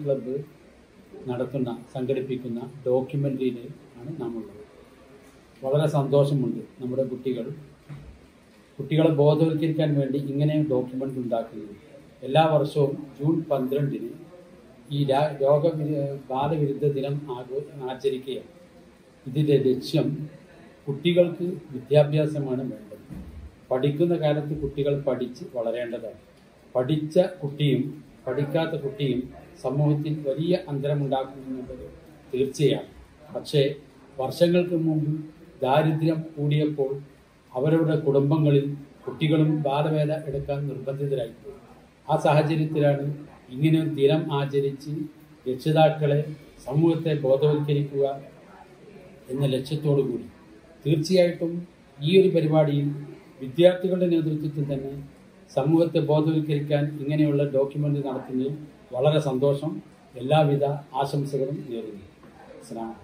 Club സംഘടിപ്പിക്കുന്ന ഡോക്യുമെൻ്ററിയിൽ ആണ് നാം ഉള്ളത്. വളരെ സന്തോഷമുണ്ട്. നമ്മുടെ കുട്ടികളെ ബോധവൽക്കരിക്കാൻ വേണ്ടി ഇങ്ങനെ ഡോക്യുമെൻ്ററി ഉണ്ടാക്കുന്നത്. എല്ലാ വർഷവും ജൂൺ 12 ഈ ബാലവിരുദ്ധ ദിനം ആചരിക്കുകയാണ്. ഇതിൻ്റെ ലക്ഷ്യം കുട്ടികൾക്ക് വിദ്യാഭ്യാസമാണ് വേണ്ടത്. പഠിക്കുന്ന കാലത്ത് കുട്ടികൾ പഠിച്ച് വളരേണ്ടതാണ്. പഠിച്ച കുട്ടിയും പഠിക്കാത്ത കുട്ടിയും സമൂഹത്തിൽ വലിയ അന്തരമുണ്ടാക്കുമെന്നുള്ളത് തീർച്ചയാണ്. പക്ഷേ വർഷങ്ങൾക്ക് മുമ്പ് ദാരിദ്ര്യം കൂടിയപ്പോൾ അവരുടെ കുടുംബങ്ങളിൽ കുട്ടികളും ബാലവേല എടുക്കാൻ നിർബന്ധിതരായിപ്പോയി. ആ സാഹചര്യത്തിലാണ് ഇങ്ങനെ ഒരു ദിനം ആചരിച്ച് രക്ഷിതാക്കളെ സമൂഹത്തെ ബോധവൽക്കരിക്കുക എന്ന ലക്ഷ്യത്തോടു കൂടി. തീർച്ചയായിട്ടും ഈ ഒരു പരിപാടിയിൽ വിദ്യാർത്ഥികളുടെ നേതൃത്വത്തിൽ തന്നെ സമൂഹത്തെ ബോധവൽക്കരിക്കാൻ ഇങ്ങനെയുള്ള ഡോക്യുമെൻ്ററി നടത്തുന്നതിൽ വളരെ സന്തോഷം. എല്ലാവിധ ആശംസകളും നേരുന്നു. അസ്സലാമു അലൈക്കും.